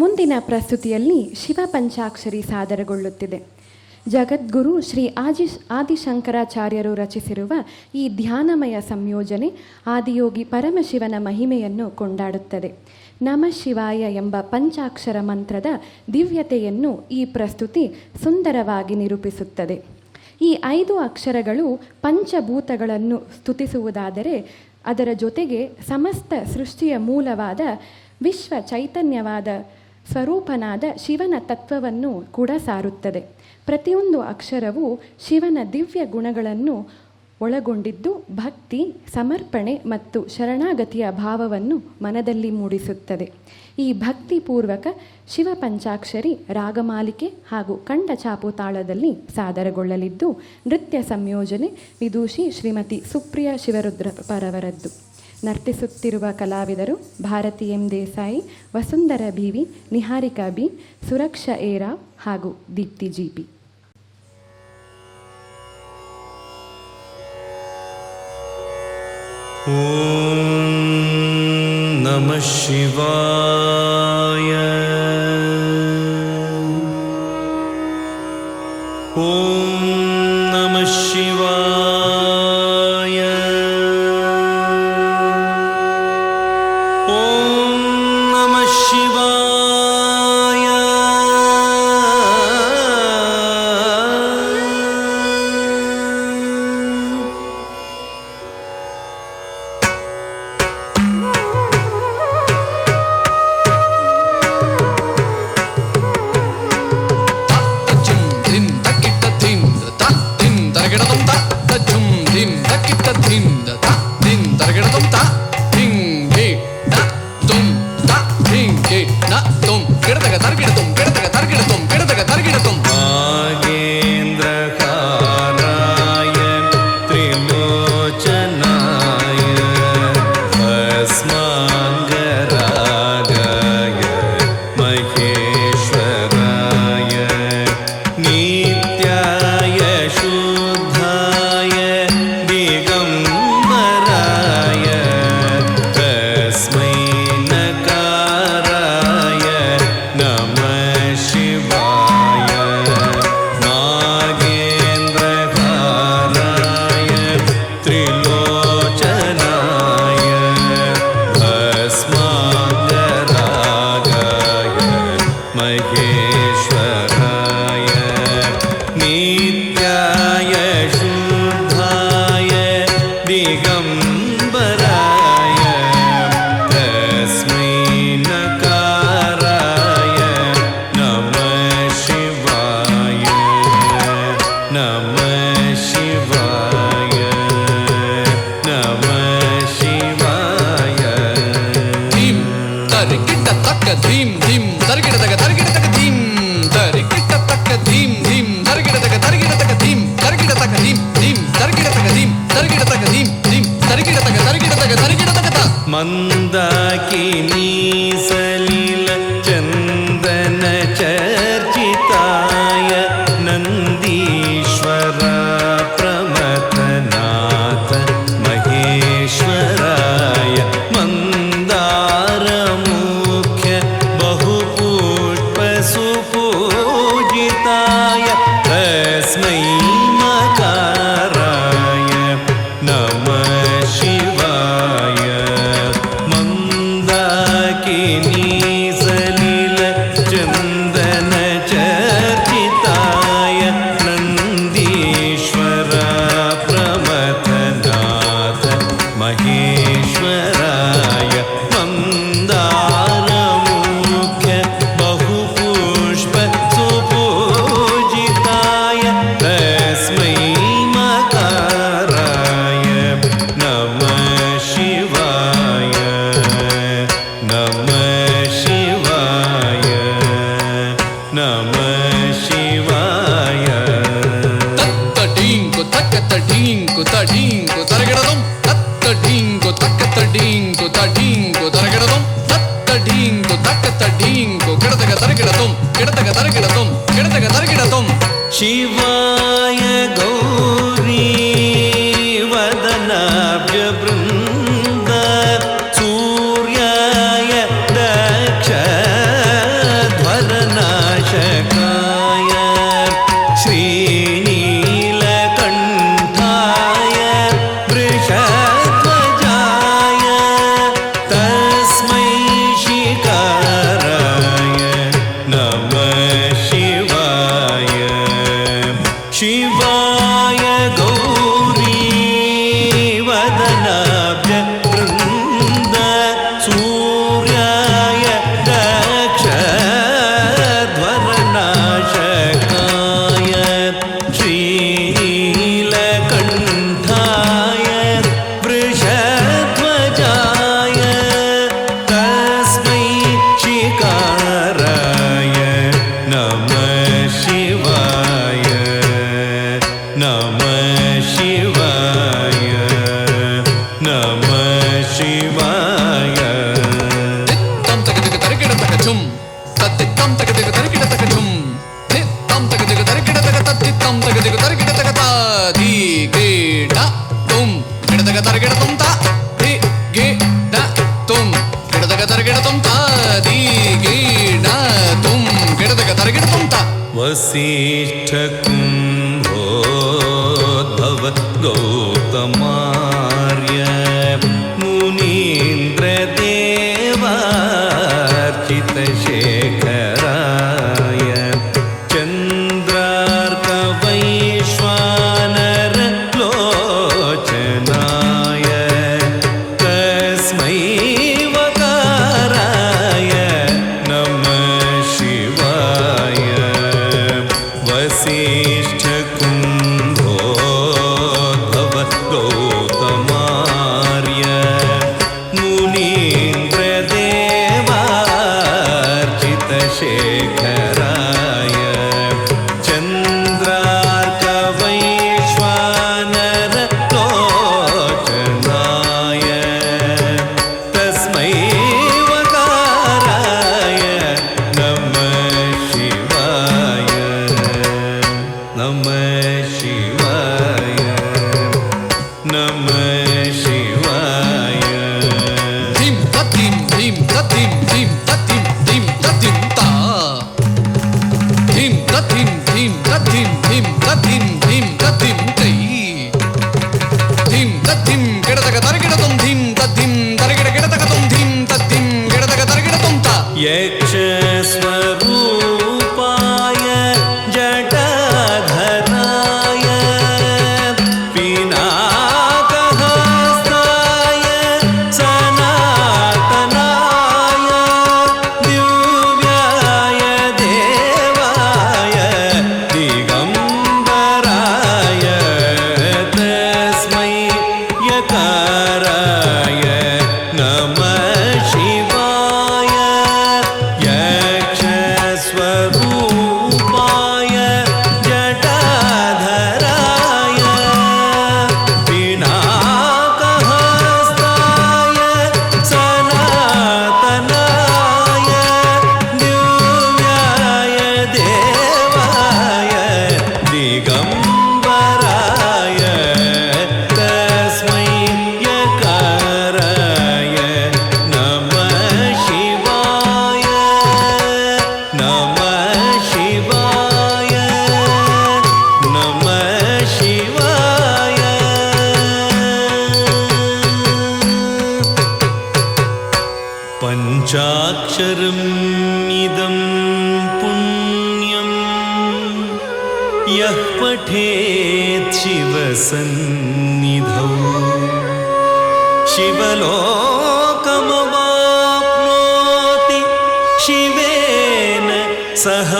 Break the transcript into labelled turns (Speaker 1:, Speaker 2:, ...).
Speaker 1: ಮುಂದಿನ ಪ್ರಸ್ತುತಿಯಲ್ಲಿ ಶಿವ ಪಂಚಾಕ್ಷರಿ ಸಾದರಗೊಳ್ಳುತ್ತಿದೆ. ಜಗದ್ಗುರು ಶ್ರೀ ಆದಿಶಂಕರಾಚಾರ್ಯರು ರಚಿಸಿರುವ ಈ ಧ್ಯಾನಮಯ ಸಂಯೋಜನೆ ಆದಿಯೋಗಿ ಪರಮಶಿವನ ಮಹಿಮೆಯನ್ನು ಕೊಂಡಾಡುತ್ತದೆ. ನಮಃ ಶಿವಾಯ ಎಂಬ ಪಂಚಾಕ್ಷರ ಮಂತ್ರದ ದಿವ್ಯತೆಯನ್ನು ಈ ಪ್ರಸ್ತುತಿ ಸುಂದರವಾಗಿ ನಿರೂಪಿಸುತ್ತದೆ. ಈ 5 ಅಕ್ಷರಗಳು ಪಂಚಭೂತಗಳನ್ನು ಸ್ತುತಿಸುವುದಾದರೆ, ಅದರ ಜೊತೆಗೆ ಸಮಸ್ತ ಸೃಷ್ಟಿಯ ಮೂಲವಾದ ವಿಶ್ವ ಚೈತನ್ಯವಾದ ಸ್ವರೂಪನಾದ ಶಿವನ ತತ್ವವನ್ನು ಕೂಡ ಸಾರುತ್ತದೆ. ಪ್ರತಿಯೊಂದು ಅಕ್ಷರವು ಶಿವನ ದಿವ್ಯ ಗುಣಗಳನ್ನು ಒಳಗೊಂಡಿದ್ದು ಭಕ್ತಿ, ಸಮರ್ಪಣೆ ಮತ್ತು ಶರಣಾಗತಿಯ ಭಾವವನ್ನು ಮನದಲ್ಲಿ ಮೂಡಿಸುತ್ತದೆ. ಈ ಭಕ್ತಿಪೂರ್ವಕ ಶಿವ ಪಂಚಾಕ್ಷರಿ ರಾಗಮಾಲಿಕೆ ಹಾಗೂ ಕಂಠಚಾಪು ತಾಳದಲ್ಲಿ ಸಾದರಗೊಳ್ಳಲಿದ್ದು, ನೃತ್ಯ ಸಂಯೋಜನೆ ವಿದೂಷಿ ಶ್ರೀಮತಿ ಸುಪ್ರಿಯಾ ಶಿವರುದ್ರಪ್ಪರವರದ್ದು. ನರ್ತಿಸುತ್ತಿರುವ ಕಲಾವಿದರು ಭಾರತಿ ಎಂ ದೇಸಾಯಿ, ವಸುಂಧರ ಬಿವಿ, ನಿಹಾರಿಕಾ ಬಿ, ಸುರಕ್ಷಾ ಏರಾ ಹಾಗೂ ದೀಪ್ತಿ ಜಿಪಿ.
Speaker 2: ಓಂ ನಮಃ ಶಿವಾಯ. ಓಂ ನಮಃ ಶಿವಾಯ. ಓಂ ನಮಃ ಶಿವಾಯ. ಮಂದಾಕಿನಿ ಸಲಿಲ ಚಂದನ ಚರ್ಚಿತಾಯ ನಂದೀಶ್ವರ ಪ್ರಮಥನಾಥ ಮಹೇಶ್ವರಾಯ ಮಂದಾರ ಮುಖ್ಯ ಬಹುಪುಷ್ಪ ಸುಪೂಜಿತಾಯ ತಸ್ಮೈ ಮಕಾರಾಯ ನಮಃ ಶಿವಾಯ. ಮಂದಾಕಿನಿ ಸಲಿಲ ಚಂದನ ಚರ್ಚಿತಾಯ ನಂದೀಶ್ವರ ಪ್ರಮಥನಾಥ ಮಹೇಶ್ವರಾಯ ಮಂದಾರ ಮುಖ್ಯ ಬಹುಪುಷ್ಪ ಸುಪೂಜಿತಾಯ ತಸ್ಮೈ ಮಕಾರಾಯ ನಮಃ ಶಿವಾಯ. ನಮಃ ಶಿವಾಯ. ನಮಃ ಶಿವಾಯ.
Speaker 3: ತತ್ತಡೀಂಕು ತಕ್ಕತ್ತಡೀಂಕು ತಡೀಂಕು ತರಗಿಡದಂ ತತ್ತಡೀಂಕು ತಕ್ಕತ್ತಡೀಂಕು ತಡೀಂಕು ತರಗಿಡದಂ ತತ್ತಡೀಂಕು ತಕ್ಕತ್ತಡೀಂಕು ಗಿಡದಗ ತರಗಿಡದಂ ಗಿಡದಗ ತರಗಿಡದಂ ಗಿಡದಗ ತರಗಿಡದಂ.
Speaker 2: ಶಿವಾಯ ಗೌರಿ ವದನಾಭ್ಯ ಬೃಂದ ಸೂರ್ಯಾಯ ದಕ್ಷಾಯ
Speaker 3: ತಿತ್ತಂ ತಗದಿಗ ತರಗಿಡ ತಗ ಧುಂ ತಿತ್ತಂ ತಗದಿಗ ತರಗಿಡ ತಗ ತಿತ್ತಂ ತಗದಿಗ ತರಗಿಡ ತಗ ತಾ ದಿ ಗೆ ಡ ತುಂ ಗಿಡದಗ ತರಗಿಡ ತುಂ ತಾ ದಿ ಗೆ ಡ ತುಂ ಗಿಡದಗ ತರಗಿಡ ತುಂ ತಾ ದಿ ಗೆ ಡ ತುಂ ಗಿಡದಗ ತರಗಿಡ ತುಂ ತಾ
Speaker 2: ವಸಿಷ್ಠ ಕುಂಭೋದ್ಭವ ಗೌತಮಾರ್ಯ ಮುನೀಂದ್ರ ದೇವಾರ್ಚಿತ ಶೇಖರಾಯ ಚಂದ್ರಾರ್ಕ ವೈಶ್ವಾನರ ಲೋಚನಾಯ ತಸ್ಮೈ ವಕಾರಾಯ ನಮಃ ಶಿವಾಯ ವಸಿಷ್ಠ ಕುಂಭೋದ್ಭವ ಗೌತಮಾರ್ಯ ಮುನೀಂದ್ರ ದೇವಾರ್ಚಿತ ಶೇಖರಾಯ ಚಂದ್ರಾರ್ಕ ವೈಶ್ವಾನರ ಲೋಚನಾಯ ತಸ್ಮೈ ವಕಾರಾಯ ನಮಃ ಶಿವಾಯ ನಮಃ ಶಿವಾಯ ನಮಃ ಶಿವಾಯ
Speaker 3: ಧಿಂ ತತ್ತಿಂ ಧಿಂ ತತ್ತಿಂ ಧಿಂ ತತ್ತಿಂ ಧಿಂ ತತ್ತಿಂ ತಾ ಧಿಂ ತತ್ತಿಂ ಧಿಂ ತತ್ತಿಂ ಧಿಂ ತತ್ತಿಂ ಧಿಂ ತತ್ತಿಂ ತೈ ಧಿಂ ತತ್ತಿಂ ಗಿಡದಗ ತರಗಿಡ ತುಂ ಧಿಂ ತತ್ತಿಂ ತರಗಿಡ ಗಿಡದಗ ತುಂ ಧಿಂ ತತ್ತಿಂ ಗಿಡದಗ ತರಗಿಡ ತುಂ ತಾ
Speaker 2: ಯಕ್ಷ ಸ್ವರೂಪಾಯ ಜಟಾಧರಾಯ ಪಿನಾಕಹಸ್ತಾಯ ಸನಾತನಾಯ ದಿವ್ಯಾಯ ದೇವಾಯ ದಿಗಂಬರಾಯ ತಸ್ಮೈ ಯಕಾರಾಯ ನಮಃ ಶಿವಾಯ ಯಕ್ಷ ಸ್ವರೂಪಾಯ ಜಟಾಧರಾಯ ಪಿನಾಕಹಸ್ತಾಯ ಸನಾತನಾಯ ದಿವ್ಯಾಯ ದೇವಾಯ ದಿಗಂಬರಾಯ ತಸ್ಮೈ ಯಕಾರಾಯ ನಮಃ ಶಿವಾಯ ನಮಃ ಶಿವಾಯ ನಮಃ ಶಿವಾಯ ಪಂಚಾಕ್ಷರಂ ಇದಂ ಪುಣ್ಯಂ ಯಃ ಪಠೇತ್ ಶಿವಸನ್ನಿಧೌ ಶಿವಲೋಕಮವಾಪ್ನೋತಿ ಶಿವೇನ ಸಹ